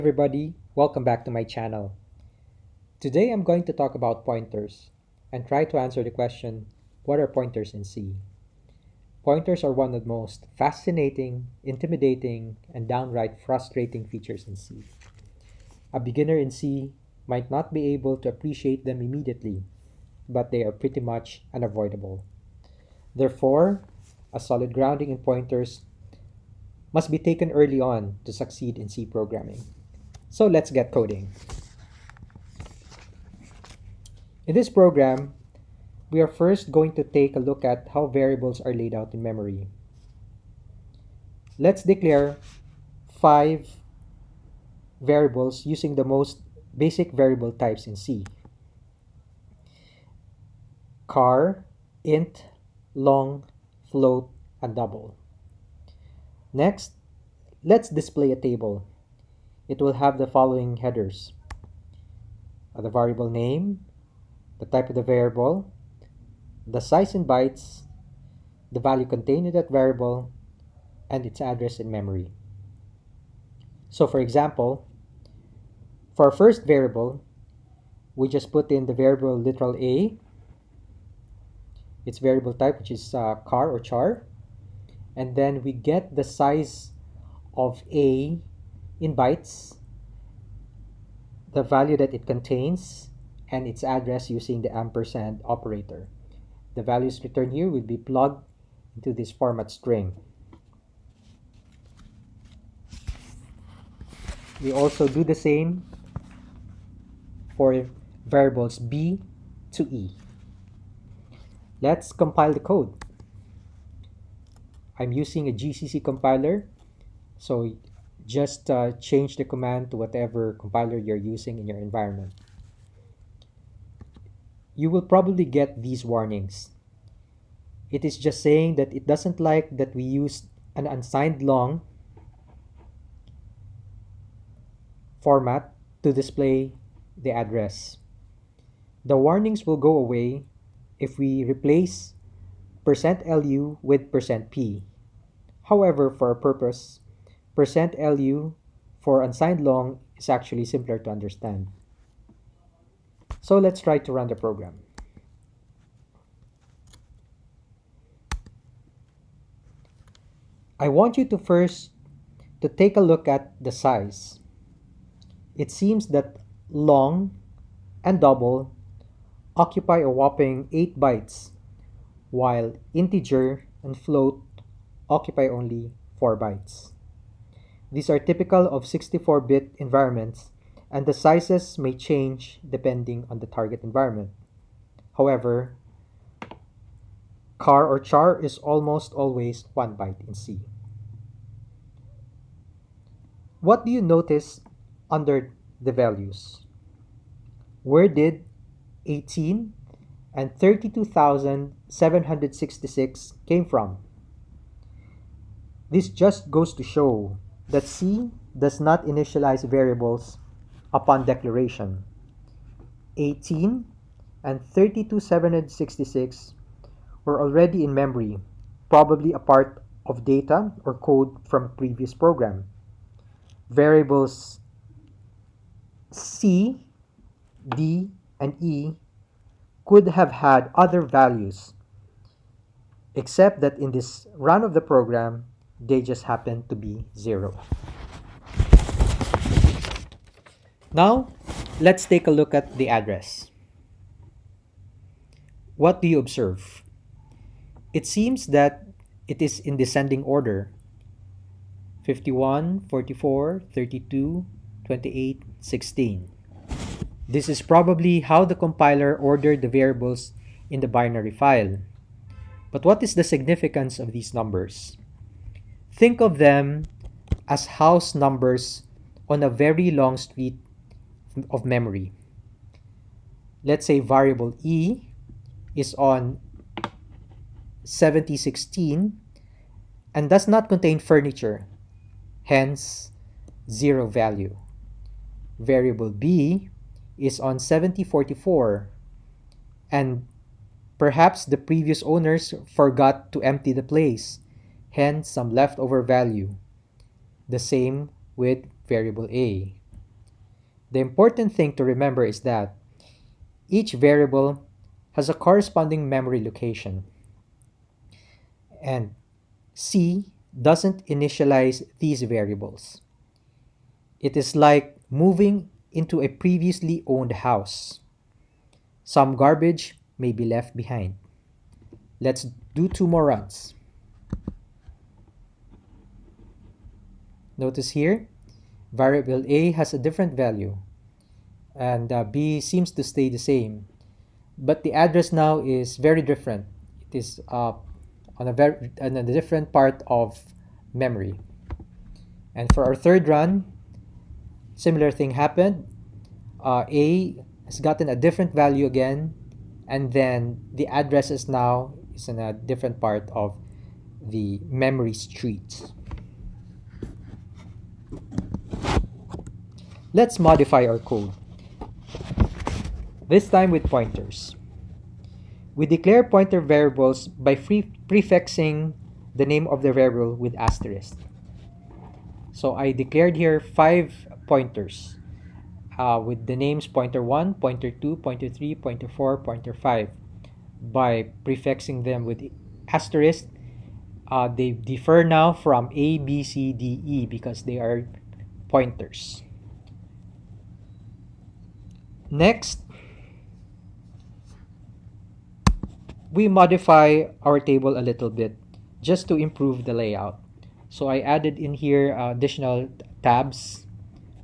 Everybody, welcome back to my channel. Today I'm going to talk about pointers and try to answer the question, what are pointers in C? Pointers are one of the most fascinating, intimidating, and downright frustrating features in C. A beginner in C might not be able to appreciate them immediately, but they are pretty much unavoidable. Therefore, a solid grounding in pointers must be taken early on to succeed in C programming. So let's get coding. In this program, we are first going to take a look at how variables are laid out in memory. Let's declare 5 variables using the most basic variable types in C. Char, int, long, float, and double. Next, let's display a table. It will have the following headers: the variable name, the type of the variable, the size in bytes, the value contained in that variable, and its address in memory. So for example, for our first variable, we just put in the variable literal A, its variable type, which is char or char, and then we get the size of A in bytes, the value that it contains, and its address using the ampersand operator. The values returned here will be plugged into this format string. We also do the same for variables B to E. Let's compile the code. I'm using a GCC compiler, so just change the command to whatever compiler you're using in your environment. You will probably get these warnings. It is just saying that it doesn't like that we use an unsigned long format to display the address. The warnings will go away if we replace %lu with %p. However, for our purpose, %lu for unsigned long is actually simpler to understand. So let's try to run the program. I want you to first take a look at the size. It seems that long and double occupy a whopping 8 bytes, while integer and float occupy only 4 bytes. These are typical of 64-bit environments, and the sizes may change depending on the target environment. However, char or char is almost always 1 byte in C. What do you notice under the values? Where did 18 and 32,766 came from? This just goes to show that C does not initialize variables upon declaration. 18 and 32,766 were already in memory, probably a part of data or code from a previous program. Variables C, D, and E could have had other values, except that in this run of the program, they just happen to be 0. Now, let's take a look at the address. What do you observe? It seems that it is in descending order: 51, 44, 32, 28, 16. This is probably how the compiler ordered the variables in the binary file. But what is the significance of these numbers? Think of them as house numbers on a very long street of memory. Let's say variable E is on 7016 and does not contain furniture, hence 0 value. Variable B is on 7044 and perhaps the previous owners forgot to empty the place, hence some leftover value. The same with variable A. The important thing to remember is that each variable has a corresponding memory location, and C doesn't initialize these variables. It is like moving into a previously owned house. Some garbage may be left behind. Let's do two more runs. Notice here, variable A has a different value, and B seems to stay the same. But the address now is very different. It is on a different part of memory. And for our third run, similar thing happened. A has gotten a different value again, and then the address is now is in a different part of the memory street. Let's modify our code, this time with pointers. We declare pointer variables by prefixing the name of the variable with asterisk. So I declared here 5 pointers with the names pointer 1, pointer 2, pointer 3, pointer 4, pointer 5. By prefixing them with asterisk, they differ now from A, B, C, D, E because they are pointers. Next, we modify our table a little bit just to improve the layout. So I added in here additional tabs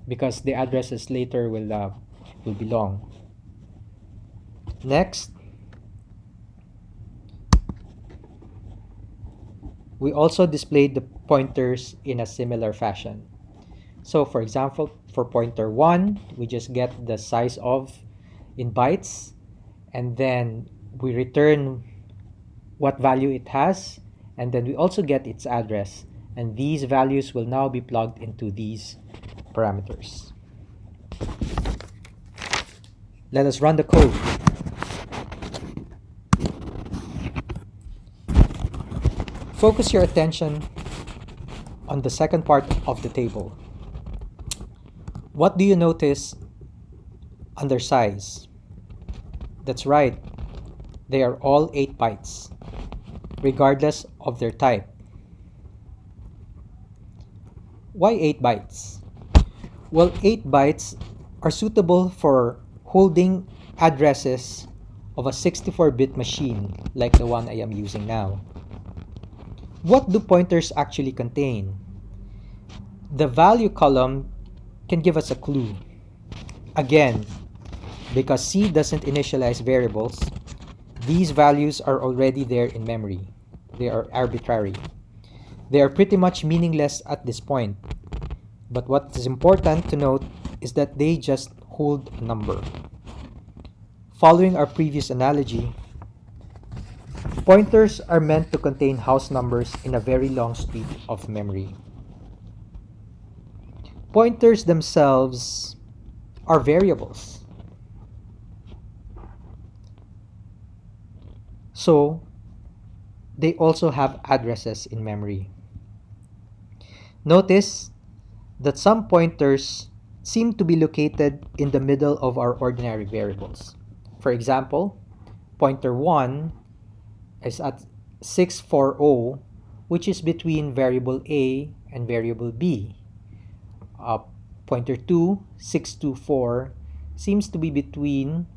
because the addresses later will be long. Next, we also displayed the pointers in a similar fashion. So for example, for pointer 1, we just get the size of in bytes, and then we return what value it has, and then we also get its address, and these values will now be plugged into these parameters. Let us run the code. Focus your attention on the second part of the table. What do you notice under size? That's right, they are all 8 bytes, regardless of their type. Why 8 bytes? Well, 8 bytes are suitable for holding addresses of a 64-bit machine like the one I am using now. What do pointers actually contain? The value column can give us a clue. Again, because C doesn't initialize variables, these values are already there in memory. They are arbitrary. They are pretty much meaningless at this point. But what is important to note is that they just hold a number. Following our previous analogy, pointers are meant to contain house numbers in a very long street of memory. Pointers themselves are variables. So, they also have addresses in memory. Notice that some pointers seem to be located in the middle of our ordinary variables. For example, pointer 1 is at 640, which is between variable A and variable B. Pointer 2, 624, seems to be between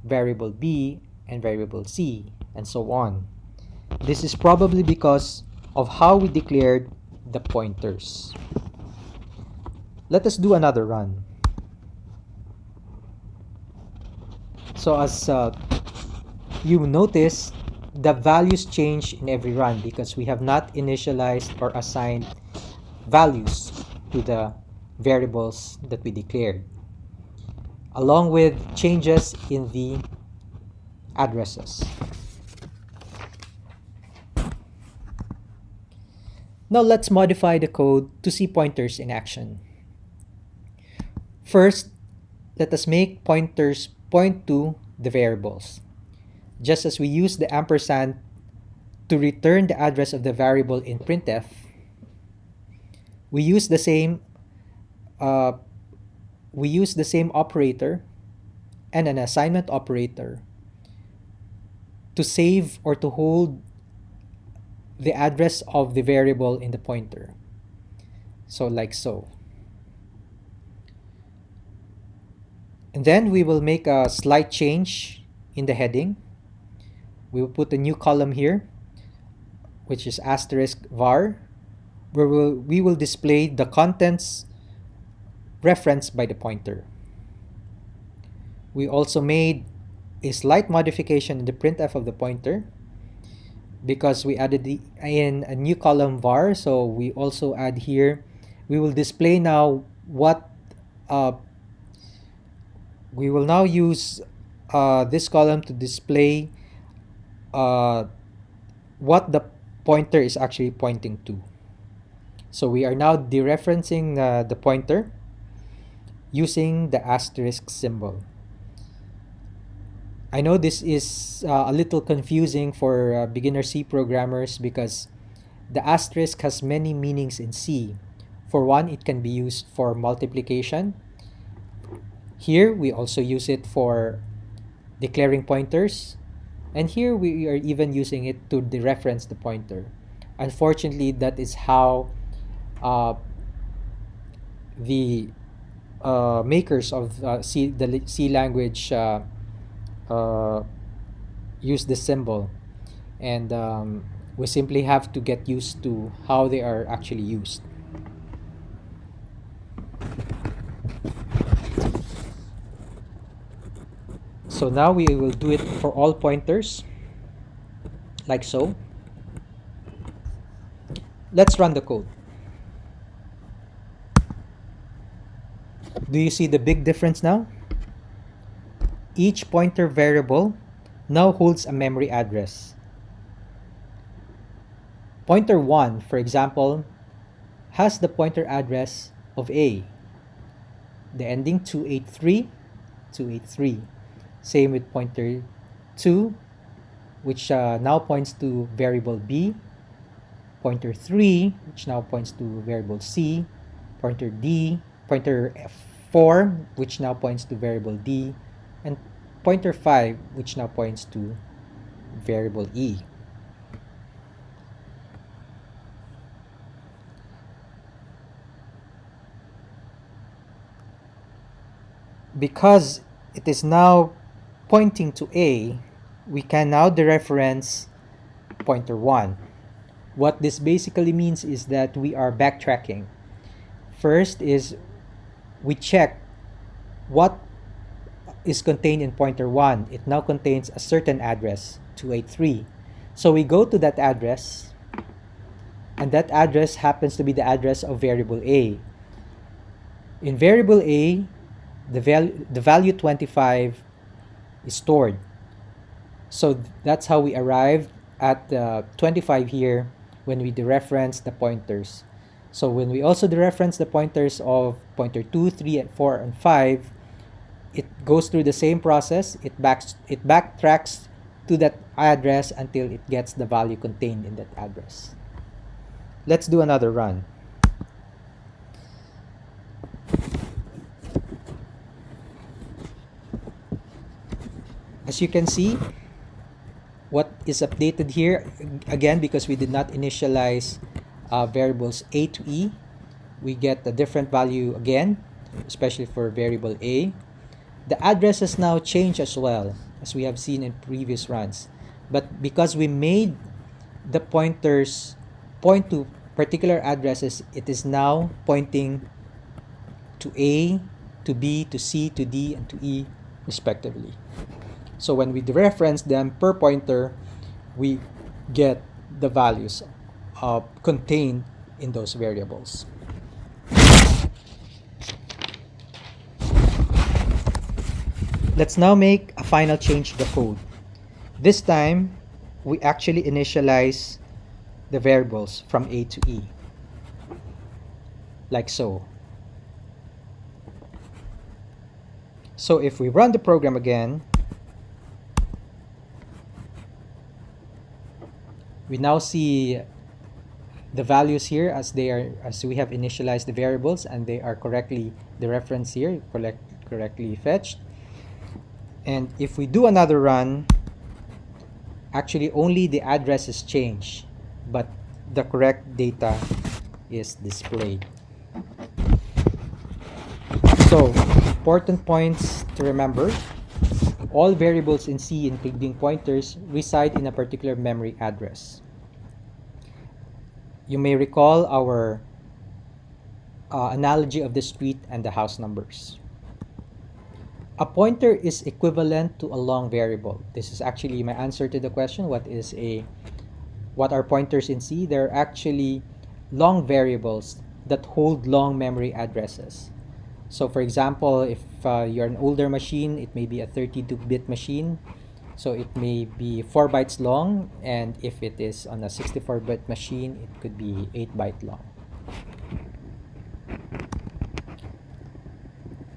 variable B and variable C, and so on. This is probably because of how we declared the pointers. Let us do another run. So as you notice, the values change in every run because we have not initialized or assigned values to the variables that we declared, along with changes in the addresses. Now let's modify the code to see pointers in action. First, let us make pointers point to the variables. Just as we use the ampersand to return the address of the variable in printf, we use the same we use the same operator and an assignment operator to save or to hold the address of the variable in the pointer. So like so. And then we will make a slight change in the heading. We will put a new column here, which is asterisk var, where we will display the contents referenced by the pointer. We also made a slight modification in the printf of the pointer because we added in a new column var. So we also add here, we will display now what we will now use this column to display what the pointer is actually pointing to. So we are now dereferencing the pointer using the asterisk symbol. I know this is a little confusing for beginner C programmers because the asterisk has many meanings in C. For one, it can be used for multiplication. Here, we also use it for declaring pointers. And here, we are even using it to dereference the pointer. Unfortunately, that is how the makers of the C language use this symbol. And we simply have to get used to how they are actually used. So now we will do it for all pointers, like so. Let's run the code. Do you see the big difference now? Each pointer variable now holds a memory address. Pointer 1, for example, has the pointer address of A, the ending 283, 283. Same with pointer 2, which now points to variable B, pointer 3, which now points to variable C, pointer 4, which now points to variable D, and pointer 5, which now points to variable E. Because it is now pointing to A, we can now dereference pointer 1. What this basically means is that we are backtracking. First is we check what is contained in pointer 1. It now contains a certain address, 283. So we go to that address, and that address happens to be the address of variable A. In variable A, the value 25 is stored. So that's how we arrived at 25 here when we dereference the pointers. So when we also dereference the pointers of pointer 2, 3, and 4, and 5, it goes through the same process. It backtracks to that address until it gets the value contained in that address. Let's do another run. As you can see, what is updated here, again, because we did not initialize variables A to E, we get a different value again, especially for variable A. The address has now changed as well, as we have seen in previous runs. But because we made the pointers point to particular addresses, it is now pointing to A, to B, to C, to D, and to E, respectively. So when we dereference them per pointer, we get the values contained in those variables. Let's now make a final change to the code. This time, we actually initialize the variables from A to E, like so. So if we run the program again, we now see the values here as we have initialized the variables and they are correctly, the reference here correctly fetched. And if we do another run, actually only the address is changed, but the correct data is displayed. So, important points to remember: all variables in C, including pointers, reside in a particular memory address. You may recall our analogy of the street and the house numbers. A pointer is equivalent to a long variable. This is actually my answer to the question, what are pointers in C? They're actually long variables that hold long memory addresses. So for example, if you're an older machine, it may be a 32-bit machine. So it may be 4 bytes long, and if it is on a 64-bit machine, it could be 8 byte long.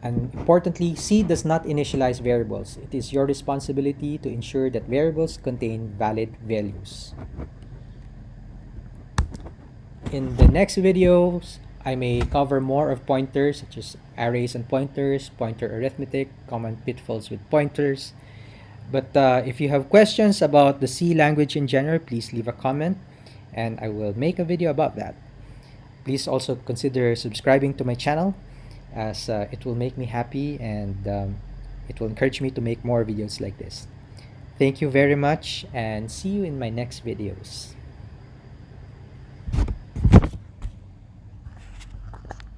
And importantly, C does not initialize variables. It is your responsibility to ensure that variables contain valid values. In the next videos, I may cover more of pointers, such as arrays and pointers, pointer arithmetic, common pitfalls with pointers. But if you have questions about the C language in general, please leave a comment and I will make a video about that. Please also consider subscribing to my channel, as it will make me happy and it will encourage me to make more videos like this. Thank you very much and see you in my next videos.